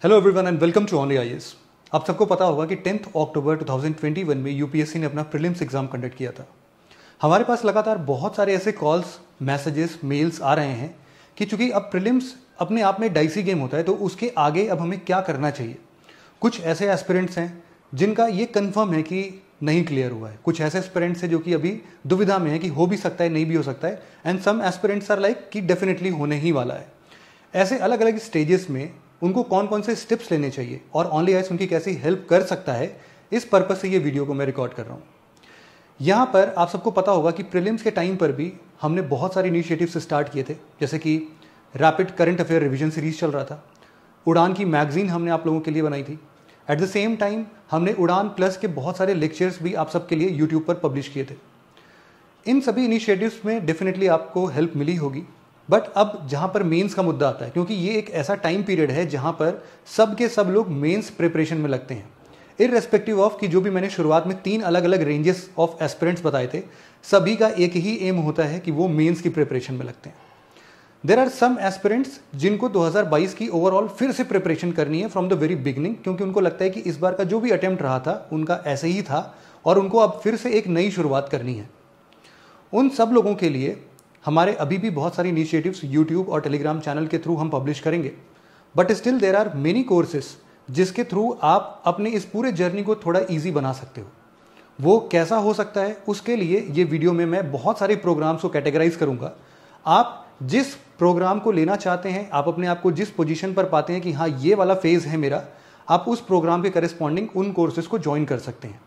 Hello everyone and welcome to only IAS. आप सबको पता होगा कि 10 अक्टूबर 2021 में यूपीएससी ने अपना प्रीलिम्स एग्जाम कंडक्ट किया था। हमारे पास लगातार बहुत सारे ऐसे कॉल्स, मैसेजेस, मेल्स आ रहे हैं कि चूंकि अब प्रीलिम्स अपने आप में डाइसी गेम होता है तो उसके आगे अब हमें क्या करना चाहिए। कुछ ऐसे एस्पिरेंट्स हैं जिनका ये कन्फर्म है कि नहीं क्लियर हुआ है, कुछ ऐसे एस्पिरेंट्स हैं जो कि अभी दुविधा में है कि हो भी सकता है, नहीं भी हो सकता है, and some aspirants are like कि डेफिनेटली होने ही वाला है। ऐसे अलग अलग स्टेजेस में उनको कौन कौन से स्टेप्स लेने चाहिए और ऑनली आईएएस उनकी कैसी हेल्प कर सकता है, इस पर्पस से ये वीडियो को मैं रिकॉर्ड कर रहा हूँ। यहाँ पर आप सबको पता होगा कि प्रीलिम्स के टाइम पर भी हमने बहुत सारे इनिशिएटिव्स स्टार्ट किए थे, जैसे कि rapid current affair revision series चल रहा था, उड़ान की मैगजीन हमने आप लोगों के लिए बनाई थी। एट द सेम टाइम हमने उड़ान प्लस के बहुत सारे लेक्चर्स भी आप सबके लिए यूट्यूब पर पब्लिश किए थे। इन सभी इनिशिएटिव्स में डेफिनेटली आपको हेल्प मिली होगी, बट अब जहाँ पर मेंस का मुद्दा आता है, क्योंकि ये एक ऐसा टाइम पीरियड है जहाँ पर सब के सब लोग मेंस प्रिपरेशन में लगते हैं, इररेस्पेक्टिव ऑफ कि जो भी मैंने शुरुआत में 3 अलग अलग रेंजेस ऑफ एस्पिरेंट्स बताए थे, सभी का एक ही एम होता है कि वो मेंस की प्रिपरेशन में लगते हैं। देयर आर सम एस्पिरेंट्स जिनको 2022 की ओवरऑल फिर से प्रिपरेशन करनी है फ्रॉम द वेरी बिगनिंग, क्योंकि उनको लगता है कि इस बार का जो भी अटेम्प्ट रहा था उनका ऐसे ही था और उनको अब फिर से एक नई शुरुआत करनी है। उन सब लोगों के लिए हमारे अभी भी बहुत सारी इनिशिएटिव्स यूट्यूब और टेलीग्राम चैनल के थ्रू हम पब्लिश करेंगे, but still there are many courses जिसके थ्रू आप अपने इस पूरे जर्नी को थोड़ा ईजी बना सकते हो। वो कैसा हो सकता है, उसके लिए ये वीडियो में मैं बहुत सारे प्रोग्राम्स को कैटेगराइज करूंगा। आप जिस प्रोग्राम को लेना चाहते हैं, आप अपने आप को जिस पोजीशन पर पाते हैं कि हाँ ये वाला फेज है मेरा, आप उस प्रोग्राम के करेस्पॉन्डिंग उन कोर्सेज को ज्वाइन कर सकते हैं।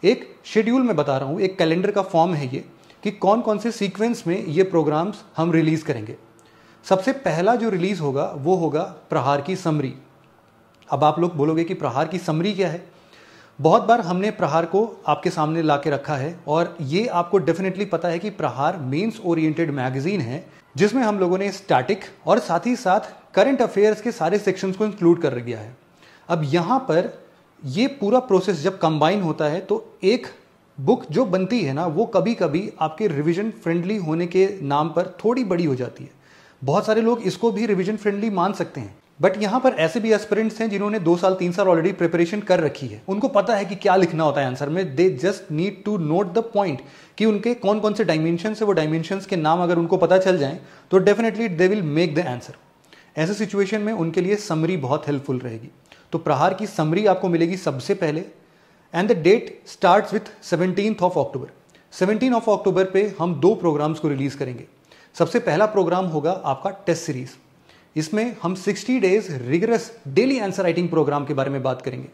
एक शेड्यूल में बता रहा हूँ, एक कैलेंडर का फॉर्म है ये कि कौन कौन से सीक्वेंस में ये प्रोग्राम्स हम रिलीज करेंगे। सबसे पहला जो रिलीज होगा वो होगा प्रहार की समरी। अब आप लोग बोलोगे कि प्रहार की समरी क्या है। बहुत बार हमने प्रहार को आपके सामने ला के रखा है और ये आपको डेफिनेटली पता है कि प्रहार मेंस ओरिएंटेड मैगजीन है, जिसमें हम लोगों ने स्टैटिक और साथ ही साथ करंट अफेयर्स के सारे सेक्शंस को इंक्लूड कर दिया है। अब यहाँ पर ये पूरा प्रोसेस जब कंबाइन होता है तो एक बुक जो बनती है ना, वो कभी कभी आपके रिवीजन फ्रेंडली होने के नाम पर थोड़ी बड़ी हो जाती है। बहुत सारे लोग इसको भी रिवीजन फ्रेंडली मान सकते हैं, बट यहाँ पर ऐसे भी एस्पिरेंट्स हैं जिन्होंने 2 साल 3 साल ऑलरेडी प्रिपरेशन कर रखी है। उनको पता है कि क्या लिखना होता है आंसर में। They just need to note the point कि उनके कौन कौन से डायमेंशंस है, वो डायमेंशंस के नाम अगर उनको पता चल जाएं तो definitely they will make the answer. ऐसे सिचुएशन में उनके लिए समरी बहुत हेल्पफुल रहेगी। तो प्रहार की समरी आपको मिलेगी सबसे पहले, and the date starts with 17 October. 17 अक्टूबर पे हम 2 प्रोग्राम्स को रिलीज करेंगे। सबसे पहला प्रोग्राम होगा आपका टेस्ट सीरीज। इसमें हम 60 days rigorous daily answer writing programme के बारे में बात करेंगे।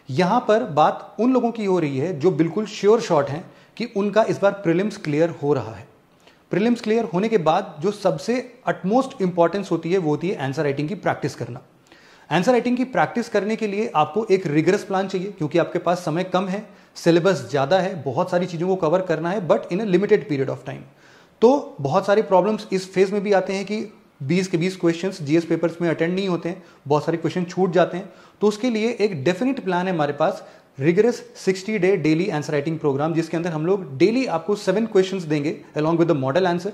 यहां पर बात उन लोगों की हो रही है जो बिल्कुल श्योर शॉट हैं कि उनका इस बार प्रीलिम्स क्लियर हो रहा है। प्रीलिम्स क्लियर होने के बाद जो सबसे अटमोस्ट इंपॉर्टेंस होती है वो होती है आंसर राइटिंग की प्रैक्टिस करना। आंसर राइटिंग की प्रैक्टिस करने के लिए आपको एक रिगरस प्लान चाहिए, क्योंकि आपके पास समय कम है, सिलेबस ज़्यादा है, बहुत सारी चीज़ों को कवर करना है, but in a limited period of time. तो बहुत सारे प्रॉब्लम्स इस फेज में भी आते हैं कि 20 के 20 क्वेश्चंस जीएस पेपर्स में अटेंड नहीं होते हैं, बहुत सारे क्वेश्चन छूट जाते हैं। तो उसके लिए एक डेफिनेट प्लान है हमारे पास, rigorous 60 day daily answer writing program, जिसके अंदर हम लोग डेली आपको 7 क्वेश्चंस देंगे along with the model answer.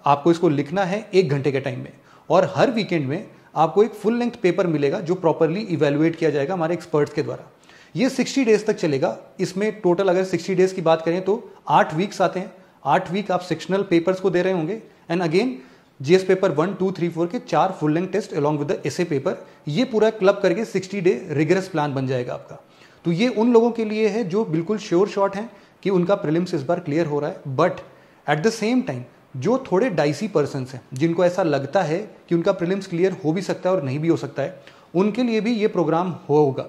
आपको इसको लिखना है 1 घंटे के टाइम में, और हर वीकेंड में आपको एक फुल लेंथ पेपर मिलेगा जो प्रॉपरली इवेलुएट किया जाएगा हमारे एक्सपर्ट्स के द्वारा। ये 60 डेज तक चलेगा। इसमें टोटल अगर 60 डेज की बात करें तो 8 वीक्स आते हैं। 8 वीक आप सेक्शनल पेपर्स को दे रहे होंगे, एंड अगेन जीएस पेपर 1, 2, 3, 4 के 4 full length test along with the essay paper. ये पूरा क्लब करके 60 डे रिगरस प्लान बन जाएगा आपका। तो ये उन लोगों के लिए है जो बिल्कुल श्योर शॉट हैं कि उनका प्रीलिम्स इस बार क्लियर हो रहा है, but at the same time जो थोड़े डाइसी पर्सन्स हैं, जिनको ऐसा लगता है कि उनका प्रीलिम्स क्लियर हो भी सकता है और नहीं भी हो सकता है, उनके लिए भी ये प्रोग्राम होगा।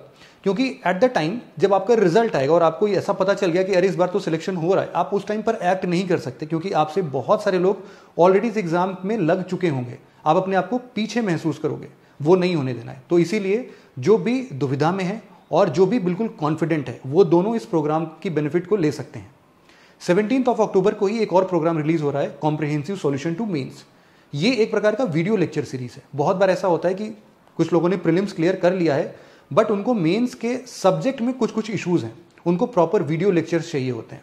क्योंकि एट द टाइम जब आपका रिजल्ट आएगा और आपको ऐसा पता चल गया कि अरे इस बार तो सिलेक्शन हो रहा है, आप उस टाइम पर एक्ट नहीं कर सकते, क्योंकि आपसे बहुत सारे लोग ऑलरेडी इस एग्जाम में लग चुके होंगे। आप अपने आप को पीछे महसूस करोगे, वो नहीं होने देना है। तो इसीलिए जो भी दुविधा में है और जो भी बिल्कुल कॉन्फिडेंट है, वो दोनों इस प्रोग्राम की बेनिफिट को ले सकते हैं। 17 अक्टूबर को ही एक और प्रोग्राम रिलीज हो रहा है, कॉम्प्रिहेंसिव सॉल्यूशन टू मेंस। ये एक प्रकार का वीडियो लेक्चर सीरीज है। बहुत बार ऐसा होता है कि कुछ लोगों ने प्रीलिम्स क्लियर कर लिया है, बट उनको मेंस के सब्जेक्ट में कुछ इश्यूज हैं, उनको प्रॉपर वीडियो लेक्चर्स चाहिए होते हैं।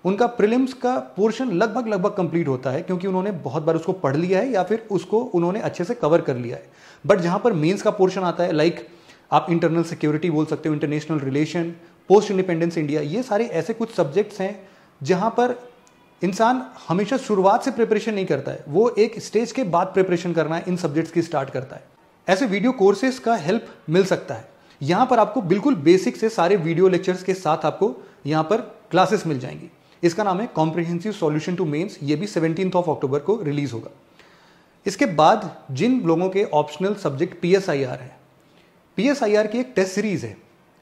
उनका प्रीलिम्स का पोर्शन लगभग कंप्लीट होता है, क्योंकि उन्होंने बहुत बार उसको पढ़ लिया है या फिर उसको उन्होंने अच्छे से कवर कर लिया है। बट जहां पर मेंस का पोर्शन आता है, लाइक आप इंटरनल सिक्योरिटी बोल सकते हो, international relation, post independence India, ये सारे ऐसे कुछ सब्जेक्ट्स हैं जहां पर इंसान हमेशा शुरुआत से प्रिपरेशन नहीं करता है, वो एक स्टेज के बाद प्रिपरेशन करना है इन सब्जेक्ट्स की स्टार्ट करता है। ऐसे वीडियो कोर्सेज का हेल्प मिल सकता है। यहां पर आपको बिल्कुल बेसिक से सारे वीडियो लेक्चर्स के साथ आपको यहां पर क्लासेस मिल जाएंगी। इसका नाम है कॉम्प्रिहेंसिव सॉल्यूशन टू मेंस। ये भी 17 अक्टूबर को रिलीज होगा। इसके बाद जिन लोगों के ऑप्शनल सब्जेक्ट PSIR है, PSIR की एक टेस्ट सीरीज है।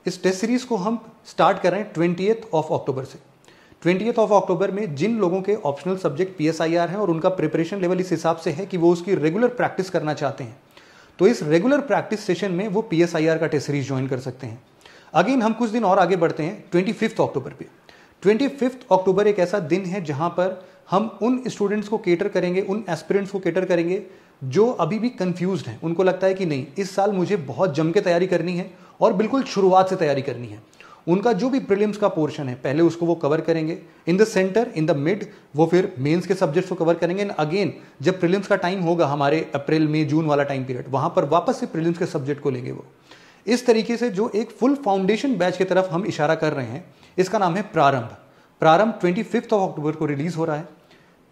इस टेस्ट सीरीज को हम स्टार्ट कर रहे हैं 20 अक्टूबर से। 20 अक्टूबर में जिन लोगों के ऑप्शनल सब्जेक्ट PSIR है और उनका प्रिपरेशन लेवल इस हिसाब से है कि वो उसकी रेगुलर प्रैक्टिस करना चाहते हैं, तो इस रेगुलर प्रैक्टिस सेशन में वो PSIR का टेस्ट सीरीज ज्वाइन कर सकते हैं। अगेन हम कुछ दिन और आगे बढ़ते हैं 25 अक्टूबर पे। 25 अक्टूबर एक ऐसा दिन है जहां पर हम उन स्टूडेंट्स को केटर करेंगे, उन एस्पिरेंट्स को केटर करेंगे जो अभी भी कंफ्यूज्ड हैं। उनको लगता है कि नहीं, इस साल मुझे बहुत जम के तैयारी करनी है और बिल्कुल शुरुआत से तैयारी करनी है। उनका जो भी प्रीलिम्स का पोर्शन है पहले उसको वो कवर करेंगे, in the centre, in the mid वो फिर मेंस के सब्जेक्ट्स को कवर करेंगे। एंड अगेन जब प्रीलिम्स का टाइम होगा हमारे अप्रैल मई जून वाला टाइम पीरियड, वहां पर वापस से प्रीलिम्स के सब्जेक्ट को लेंगे वो। इस तरीके से जो एक फुल फाउंडेशन बैच की तरफ हम इशारा कर रहे हैं, इसका नाम है प्रारंभ। प्रारंभ 25 अक्टूबर को रिलीज हो रहा है।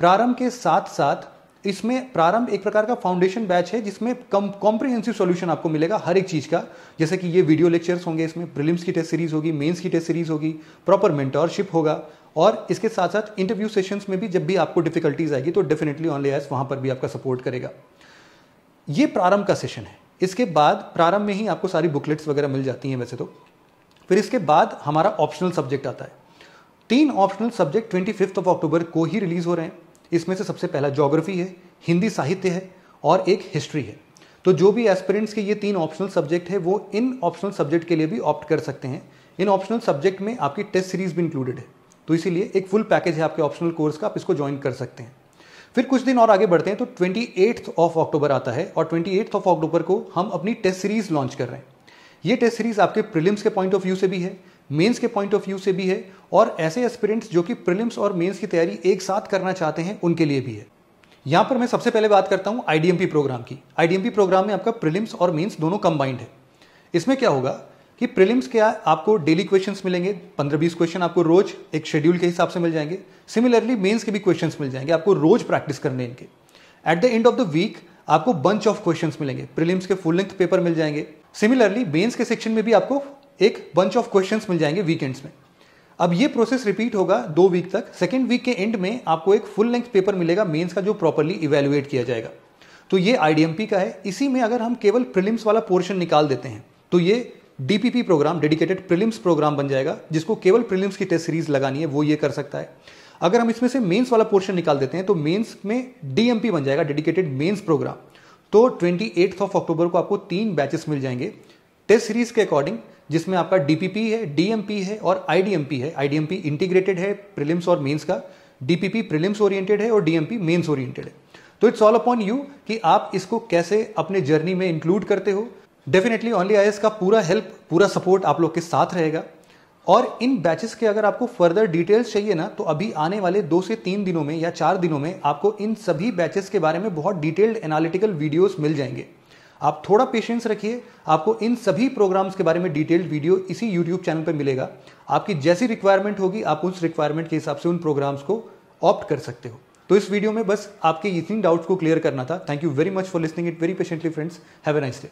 प्रारंभ के साथ साथ इसमें प्रारंभ एक प्रकार का फाउंडेशन बैच है जिसमें कॉम्प्रिहेंसिव सॉल्यूशन आपको मिलेगा हर एक चीज का। जैसे कि ये वीडियो लेक्चर्स होंगे, इसमें प्रीलिम्स की टेस्ट सीरीज होगी, मेंस की टेस्ट सीरीज होगी, प्रॉपर मेंटरशिप होगा, और इसके साथ साथ इंटरव्यू सेशंस में भी जब भी आपको डिफिकल्टीज आएगी तो डेफिनेटली ऑनलाइन वहां पर भी आपका सपोर्ट करेगा। ये प्रारंभ का सेशन है। इसके बाद प्रारंभ में ही आपको सारी बुकलेट्स वगैरह मिल जाती हैं वैसे तो। फिर इसके बाद हमारा ऑप्शनल सब्जेक्ट आता है। 3 ऑप्शनल सब्जेक्ट 25 अक्टूबर को ही रिलीज हो रहे हैं। इसमें से सबसे पहला ज्योग्राफी है, हिंदी साहित्य है और एक हिस्ट्री है। तो जो भी एस्पिरेंट्स के ये 3 ऑप्शनल सब्जेक्ट है वो इन ऑप्शनल सब्जेक्ट के लिए भी ऑप्ट कर सकते हैं। इन ऑप्शनल सब्जेक्ट में आपकी टेस्ट सीरीज भी इंक्लूडेड है, तो इसीलिए एक फुल पैकेज है आपके ऑप्शनल कोर्स का, आप इसको ज्वाइन कर सकते हैं। फिर कुछ दिन और आगे बढ़ते हैं तो 28 अक्टूबर आता है और 28 अक्टूबर को हम अपनी टेस्ट सीरीज लॉन्च कर रहे हैं। ये टेस्ट सीरीज आपके प्रीलिम्स के पॉइंट ऑफ व्यू से भी है, मेंस के पॉइंट ऑफ व्यू से भी है, और ऐसे एस्पिरेंट्स जो कि प्रीलिम्स और मेंस की तैयारी एक साथ करना चाहते हैं उनके लिए भी है। यहां पर मैं सबसे पहले बात करता हूं IDMP प्रोग्राम की। IDMP प्रोग्राम में आपका प्रीलिम्स और मेंस दोनों कंबाइंड है। इसमें क्या होगा कि प्रीलिम्स के आपको डेली क्वेश्चंस मिलेंगे, 15-20 क्वेश्चन आपको रोज एक शेड्यूल के हिसाब से मिल जाएंगे। सिमिलरली मेंस के भी क्वेश्चंस मिल जाएंगे, आपको रोज प्रैक्टिस करने इनके। At the end of the week आपको बंच ऑफ क्वेश्चंस मिलेंगे, प्रीलिम्स के फुल लेंथ पेपर मिल जाएंगे। सिमिलरली मेंस के सेक्शन में भी आपको एक बंच ऑफ क्वेश्चंस मिल जाएंगे वीकेंड्स में। अब ये प्रोसेस रिपीट होगा 2 वीक तक। सेकेंड वीक के एंड में आपको एक फुल लेंथ पेपर मिलेगा मेंस का, जो प्रॉपर्ली इवेल्युएट किया जाएगा। तो ये IDMP का है। इसी में अगर हम केवल प्रीलिम्स वाला पोर्शन निकाल देते हैं तो ये DPP programme, dedicated prelims programme बन जाएगा। जिसको केवल प्रीलिम्स की टेस्ट सीरीज लगानी है वो ये कर सकता है। अगर हम इसमें से मेंस वाला पोर्शन निकाल देते हैं तो मेंस में DMP बन जाएगा, डेडिकेटेड मेंस प्रोग्राम। तो 28 अक्टूबर को आपको 3 बैचेस मिल जाएंगे टेस्ट सीरीज के अकॉर्डिंग, जिसमें आपका DPP है, DMP है और IDMP है। IDMP इंटीग्रेटेड है प्रीलिम्स और मेंस का, DPP प्रीलिम्स ओरिएंटेड है और DMP मेंस ओरिएंटेड है। तो इट्स ऑल अपॉन यू कि आप इसको कैसे अपने जर्नी में इंक्लूड करते हो। डेफिनेटली OnlyIAS का पूरा हेल्प, पूरा सपोर्ट आप लोग के साथ रहेगा। और इन बैचेस के अगर आपको फर्दर डिटेल्स चाहिए ना, तो अभी आने वाले 2 से 3 दिनों में या 4 दिनों में आपको इन सभी बैचेस के बारे में बहुत डिटेल्ड एनालिटिकल वीडियोस मिल जाएंगे। आप थोड़ा पेशेंस रखिए, आपको इन सभी प्रोग्राम्स के बारे में डिटेल्ड वीडियो इसी यूट्यूब चैनल पर मिलेगा। आपकी जैसी रिक्वायरमेंट होगी आप उस रिक्वायरमेंट के हिसाब से उन प्रोग्राम्स को ऑप्ट कर सकते हो। तो इस वीडियो में बस आपके इतनी डाउट्स को क्लियर करना था। Thank you very much for listening it very patiently friends. Have a nice day.